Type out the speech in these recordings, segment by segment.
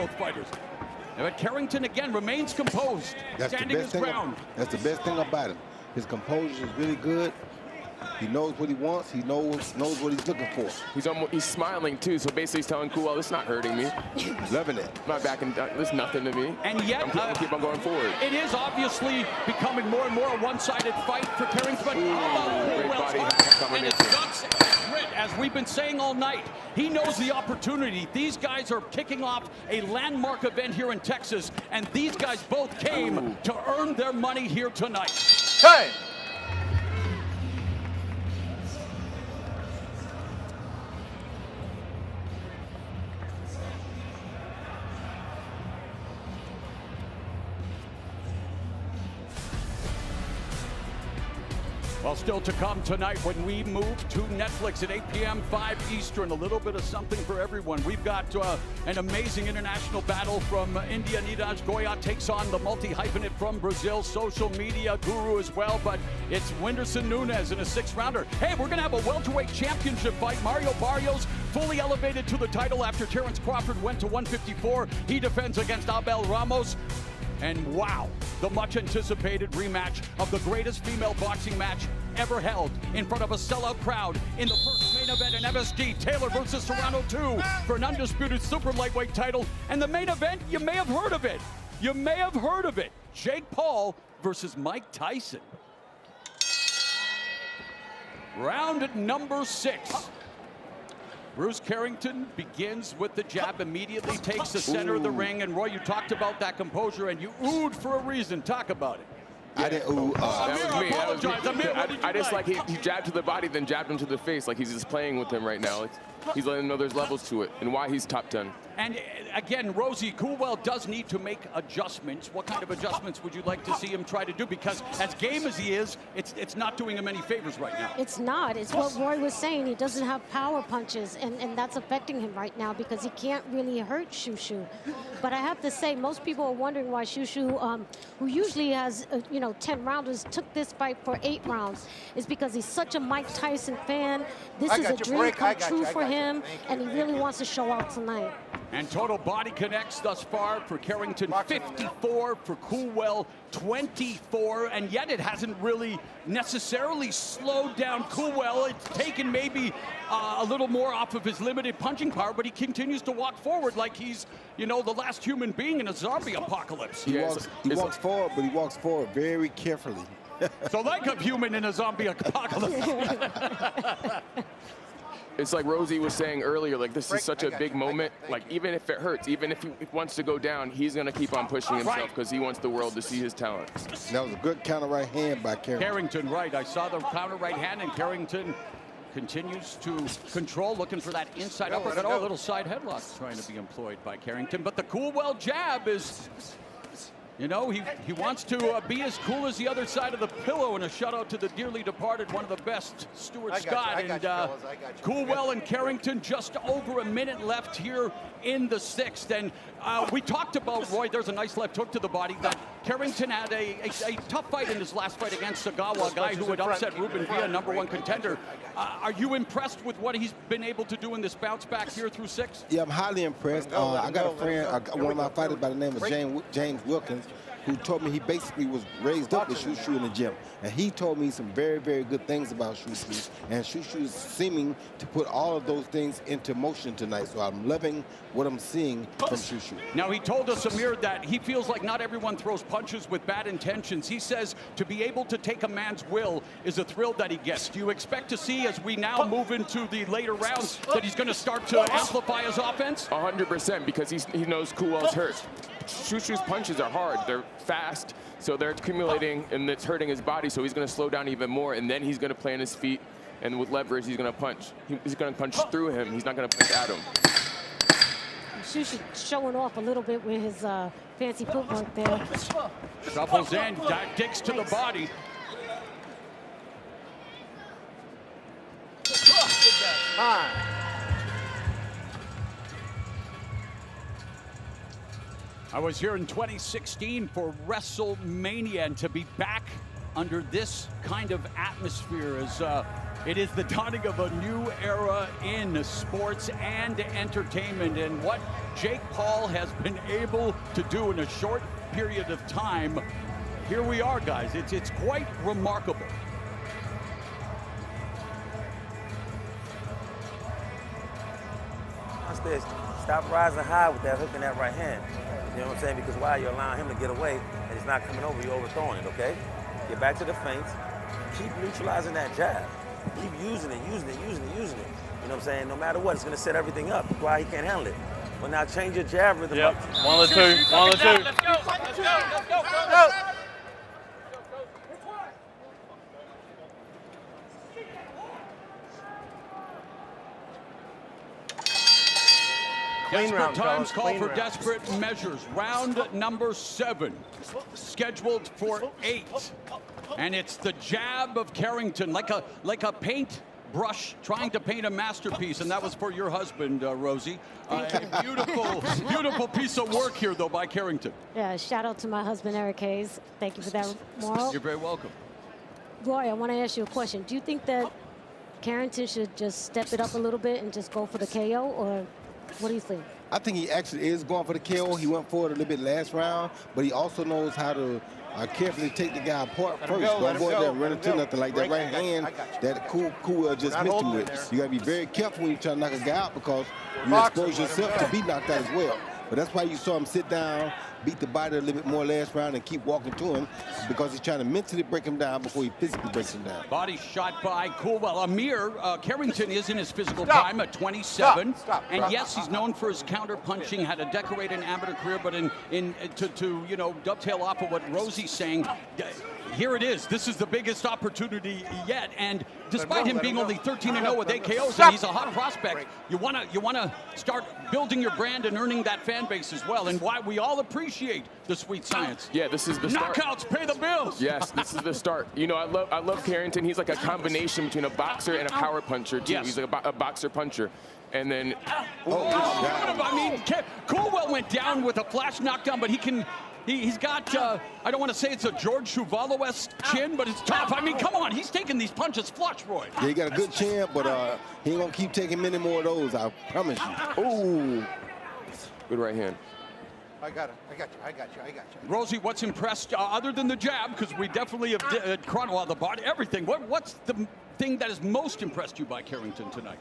both fighters. But Carrington again remains composed, standing his ground. That's the best thing about him. His composure is really good. He knows what he wants. He knows what he's looking for. He's smiling too. So basically, he's telling Coolwell, "It's not hurting me. Loving it. I'm not backing down. It's nothing to me." And yet, I'm keep on going forward. It is obviously becoming more and more a one-sided fight for Carrington. But great body and his guts and grit, as we've been saying all night, he knows the opportunity. These guys are kicking off a landmark event here in Texas, and these guys both came to earn their money here tonight. Hey! Well, still to come tonight when we move to Netflix at 8 p.m., 5 Eastern. A little bit of something for everyone. We've got an amazing international battle from India. Niraj Goya takes on the multi-hyphenate from Brazil, social media guru as well. But it's Whindersson Nunes in a 6-rounder. Hey, we're going to have a welterweight championship fight. Mario Barrios fully elevated to the title after Terrence Crawford went to 154. He defends against Abel Ramos. And wow, the much-anticipated rematch of the greatest female boxing match ever held in front of a sellout crowd in the first main event in MSG. Taylor versus Serrano 2 for an undisputed super lightweight title. And the main event, you may have heard of it. You may have heard of it. Jake Paul versus Mike Tyson. Round number 6. Bruce Carrington begins with the jab, immediately takes the center of the ring. And Roy, you talked about that composure, and you oohed for a reason. Talk about it. I didn't ooh. I just like he jabbed to the body, then jabbed him to the face. Like he's just playing with him right now. He's letting him know there's levels to it and why he's top 10. And again, Rosie, Coolwell does need to make adjustments. What kind of adjustments would you like to see him try to do? Because as game as he is, it's not doing him any favors right now. It's not. It's what Roy was saying. He doesn't have power punches, and that's affecting him right now because he can't really hurt Shushu. But I have to say, most people are wondering why Shushu, who usually has, 10 rounders, took this fight for 8 rounds. Is because he's such a Mike Tyson fan. This is a dream come true for him, and he really wants to show out tonight. And total body connects thus far for Carrington, 54, for Coolwell, 24, and yet it hasn't really necessarily slowed down Coolwell. It's taken maybe a little more off of his limited punching power, but he continues to walk forward like he's, the last human being in a zombie apocalypse. He walks forward, but he walks forward very carefully. So like a human in a zombie apocalypse. It's like Rosie was saying earlier, like this is such a big moment. Like even if it hurts, even if he wants to go down, he's going to keep on pushing himself because he wants the world to see his talent. That was a good counter right hand by Carrington. Carrington, right. I saw the counter right hand, and Carrington continues to control, looking for that inside uppercut. Oh, a little side headlock trying to be employed by Carrington. But the Coolwell jab is... he wants to be as cool as the other side of the pillow, and a shutout to the dearly departed, one of the best, Stuart Scott. And Coolwell and Carrington, just over a minute left here in the 6th. And we talked about, Roy, there's a nice left hook to the body, that Carrington had a tough fight in his last fight against Sagawa, a guy who had upset Ruben Villa, #1 contender. Are you impressed with what he's been able to do in this bounce back here through 6? Yeah, I'm highly impressed. I got a friend, one of my fighters by the name of James Wilkins, who told me he basically was raised up with Shushu in the gym. And he told me some very, very good things about Shushu. And Shushu is seeming to put all of those things into motion tonight. So I'm loving what I'm seeing from Shushu. Now, he told us, Amir, that he feels like not everyone throws punches with bad intentions. He says to be able to take a man's will is a thrill that he gets. Do you expect to see, as we now move into the later rounds, that he's going to start to amplify his offense? 100%, because he knows Coolwell's hurt. Shushu's punches are hard. They're fast, so they're accumulating, and it's hurting his body, so he's going to slow down even more, and then he's going to play on his feet, and with leverage, he's going to punch. He's going to punch through him. He's not going to punch at him. Shushu showing off a little bit with his fancy footwork there. Shuffles in, digs to the body. I was here in 2016 for WrestleMania, and to be back under this kind of atmosphere as It is the dawning of a new era in sports and entertainment, and what Jake Paul has been able to do in a short period of time, here we are, guys. It's quite remarkable. Stop rising high with that hook in that right hand. You know what I'm saying? Because while you're allowing him to get away and he's not coming over, you're overthrowing it, okay? Get back to the feints. Keep neutralizing that jab. Keep using it. You know what I'm saying? No matter what, it's going to set everything up. That's why he can't handle it. But now change your jab rhythm up. One or two. Let's go. Desperate times call for desperate measures. Round number 7, scheduled for 8. And it's the jab of Carrington, like a paint brush trying to paint a masterpiece, and that was for your husband, Rosie. Beautiful piece of work here, though, by Carrington. Yeah, shout out to my husband, Eric Hayes. Thank you for that, Mauro. You're very welcome. Roy, I want to ask you a question. Do you think that Carrington should just step it up a little bit and just go for the KO, or what do you think? I think he actually is going for the KO. He went for it a little bit last round, but he also knows how to carefully take the guy apart first. Don't go out there and run into nothing like that right hand that Coolwell just missed him with. You got to be very careful when you try to knock a guy out, because you expose yourself to be knocked out as well. But that's why you saw him sit down, beat the body a little bit more last round, and keep walking to him, because he's trying to mentally break him down before he physically breaks him down. Body shot by Coolwell. Carrington is in his physical prime at 27. And yes, he's known for his counter punching, had a decorated amateur career, but to dovetail off of what Rosie's saying, here it is. This is the biggest opportunity yet. And despite him being only 13-0 with 8 KOs, and he's a hot prospect, you wanna start building your brand and earning that fan base as well. And why we all appreciate the sweet science. Yeah, this is the start. Knockouts pay the bills. Yes, this is the start. You know, I love Carrington. He's like a combination between a boxer and a power puncher, too. Yes. He's like a boxer puncher. And then, Coolwell went down with a flash knockdown, but he's got, I don't want to say it's a George Chuvalo-esque chin, but it's tough. I mean, come on, he's taking these punches flush, Roy. Yeah, he got a good chin, but he ain't going to keep taking many more of those, I promise you. ooh, good right hand. I got you. Rosie, what's impressed, other than the jab, because we definitely have the body, everything. What's the thing that has most impressed you by Carrington tonight?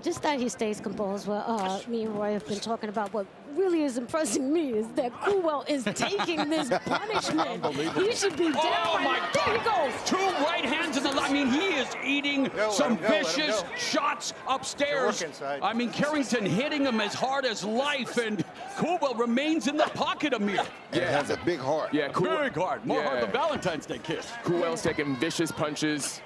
Just that he stays composed. Well, me and Roy have been talking about what really is impressing me is that Coolwell is taking this punishment. He should be down. Oh my God! There he goes. 2 right hands in the line. I mean, he is eating some vicious shots upstairs. I mean, Carrington hitting him as hard as life, and Coolwell remains in the pocket, Amir. Yeah, has a big heart. Yeah, Big hard. More hard than Valentine's Day kiss. Coolwell's taking vicious punches.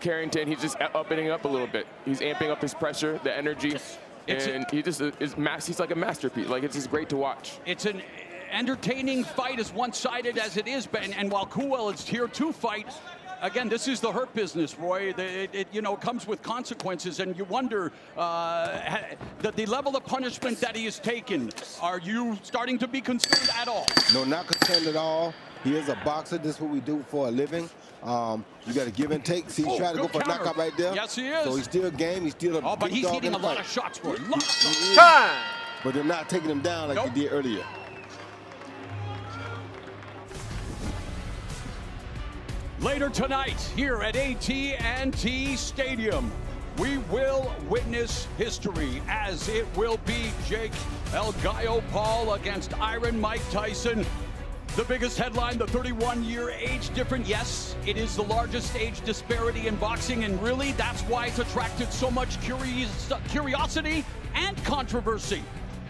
Carrington, he's just upping it up a little bit. He's amping up his pressure, the energy, and he just he's like a masterpiece. Like, it's just great to watch. It's an entertaining fight, as one-sided as it is, and while Coolwell is here to fight, again, this is the hurt business, Roy. It comes with consequences, and you wonder the level of punishment that he has taken. Are you starting to be concerned at all? No, not concerned at all. He is a boxer. This is what we do for a living. You got to give and take. See, he's trying to go for a knockout right there. Yes, he is. So he's still game. He's still a but big he's dog hitting in a the lot fight. of shots, Roy. Time! But they're not taking him down like they did earlier. Later tonight, here at AT&T Stadium, we will witness history, as it will be Jake El Gallo Paul against Iron Mike Tyson. The biggest headline, the 31-year age difference. Yes, it is the largest age disparity in boxing, and really that's why it's attracted so much curiosity and controversy.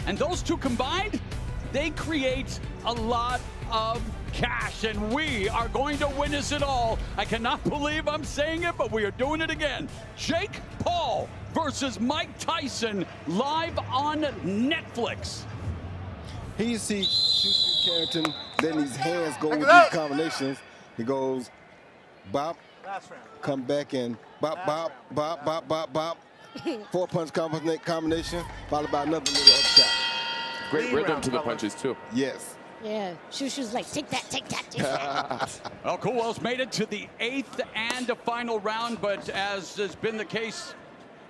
And those two combined, they create a lot of cash, and we are going to witness it all. I cannot believe I'm saying it, but we are doing it again. Jake Paul versus Mike Tyson, live on Netflix. Here you see Carrington letting his hands go with these combinations. He goes bop, come back and bop, bop, bop, bop, bop, bop. 4-punch combination, followed by another little upshot. Great rhythm to the punches, too. Yes. Yeah, Shushu's like, take that, take that, take that. Well, Coolwell's made it to the 8th and a final round, but as has been the case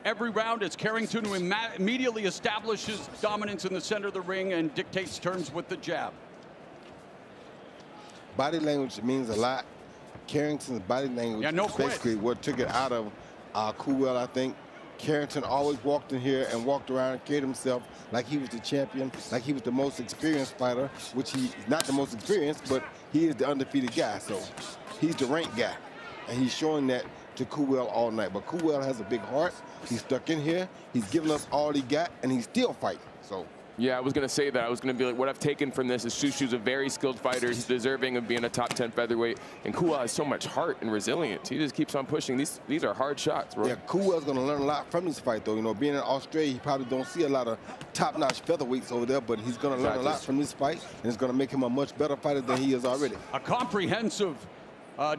every round, it's Carrington who immediately establishes dominance in the center of the ring and dictates terms with the jab. Body language means a lot. Carrington's body language is basically what took it out of Coolwell, I think. Carrington always walked in here and walked around and carried himself like he was the champion, like he was the most experienced fighter, which he's not the most experienced, but he is the undefeated guy. So he's the ranked guy, and he's showing that to Coolwell all night. But Coolwell has a big heart. He's stuck in here. He's giving us all he got, and he's still fighting. So. Yeah, I was going to say that. I was going to be like, what I've taken from this is Shushu's a very skilled fighter. He's deserving of being a top 10 featherweight. And Coolwell has so much heart and resilience. He just keeps on pushing. These are hard shots, bro. Yeah, Coolwell's going to learn a lot from this fight, though. You know, being in Australia, he probably don't see a lot of top-notch featherweights over there, but he's going to learn a lot from this fight, and it's going to make him a much better fighter than he is already. A comprehensive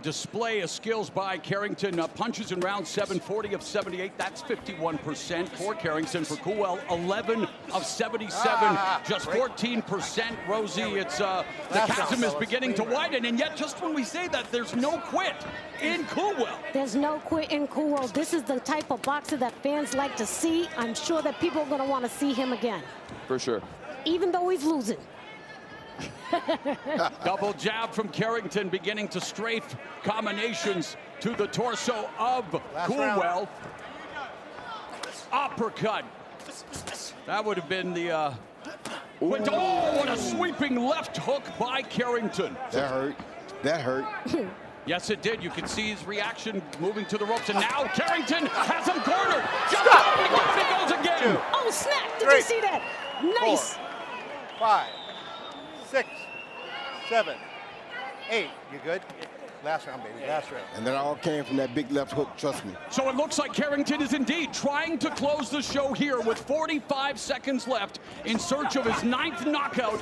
display of skills by Carrington. Punches in round 7, 40 of 78. That's 51% for Carrington. For Coolwell, 11 of 77, just 14%. Rosie, it's the chasm is beginning to widen, and yet just when we say that, there's no quit in Coolwell. There's no quit in Coolwell. This is the type of boxer that fans like to see. I'm sure that people are going to want to see him again. For sure. Even though he's losing. Double jab from Carrington, beginning to strafe combinations to the torso of Coolwell. Uppercut. That would have been the... oh, what a sweeping left hook by Carrington. That hurt. That hurt. Yes, it did. You could see his reaction moving to the ropes, and now Carrington has him cornered. Down he goes again. 2, Oh, snap. Did 3, you see that? Nice. 4, 5, 6, 7, 8. You good? Last round, baby. Last round. And that all came from that big left hook, trust me. So it looks like Carrington is indeed trying to close the show here with 45 seconds left in search of his 9th knockout.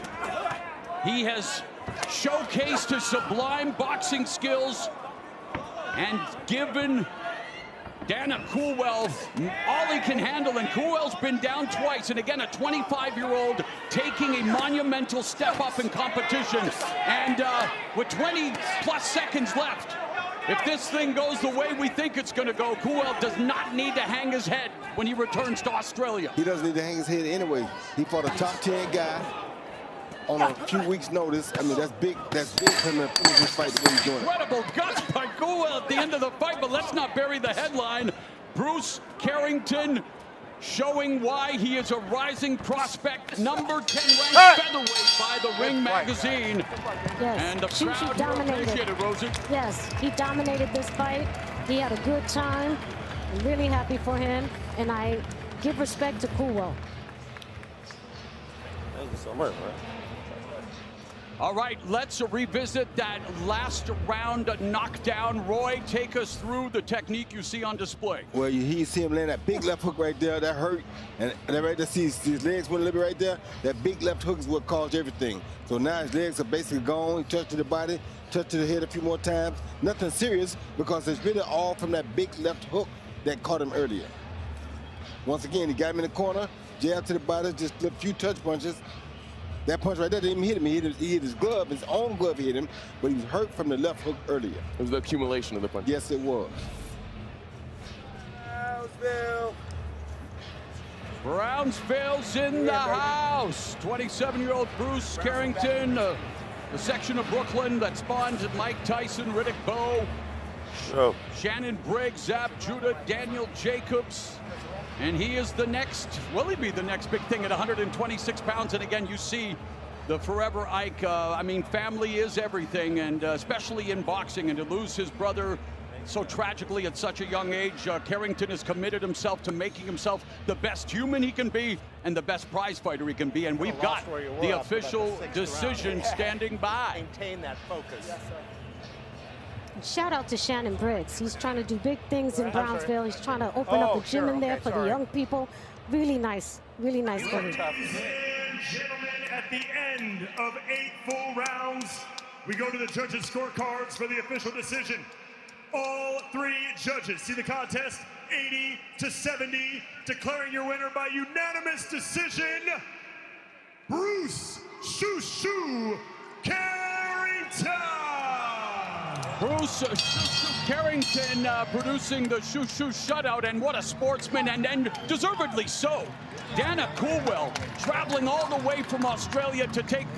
He has showcased his sublime boxing skills and given Dana Coolwell all he can handle, and Coolwell's been down twice, and again, a 25-year-old taking a monumental step up in competition, and with 20-plus seconds left, if this thing goes the way we think it's going to go, Coolwell does not need to hang his head when he returns to Australia. He doesn't need to hang his head anyway. He fought a top 10 guy on a few weeks' notice. I mean, that's big for him to finish this fight the way he's doing it. Incredible guts by Coolwell at the end of the fight, but let's not bury the headline. Bruce Carrington showing why he is a rising prospect, number 10 ranked featherweight by the Ring magazine. Yes, And the crowd dominated. appreciate it, Rosie. Yes, he dominated this fight. He had a good time. I'm really happy for him, and I give respect to Coolwell. Thank you so much, man. All right, let's revisit that last round knockdown. Roy, take us through the technique you see on display. Well, you see him land that big left hook right there. That hurt. And right there, see his legs went a little bit right there. That big left hook is what caused everything. So now his legs are basically gone. He touched to the body, touched to the head a few more times. Nothing serious because it's really all from that big left hook that caught him earlier. Once again, he got him in the corner, jab to the body, just a few touch punches. That punch right there didn't even hit him. He hit his glove, his own glove hit him, but he was hurt from the left hook earlier. It was the accumulation of the punch. Yes, it was. Brownsville's in the house. 27-year-old Bruce Carrington, the section of Brooklyn that spawned Mike Tyson, Riddick Bowe, Shannon Briggs, Zab Judah, Daniel Jacobs. And he is the next, will he be the next big thing at 126 pounds? And again, you see the forever Ike. I mean, family is everything, and especially in boxing. And to lose his brother so tragically at such a young age, Carrington has committed himself to making himself the best human he can be and the best prize fighter he can be. And we've got the official decision standing by. Maintain that focus. Yes, sir. Shout out to Shannon Briggs. He's trying to do big things in Brownsville. He's trying to open up a gym in there for the young people. Really nice for him. Ladies and gentlemen, at the end of 8 full rounds, we go to the judges' scorecards for the official decision. All 3 judges see the contest 80-70, declaring your winner by unanimous decision, Bruce "Shushu" Bruce Carrington producing the shoo-shoo shutout, and what a sportsman, and deservedly so. Dana Coolwell traveling all the way from Australia to take the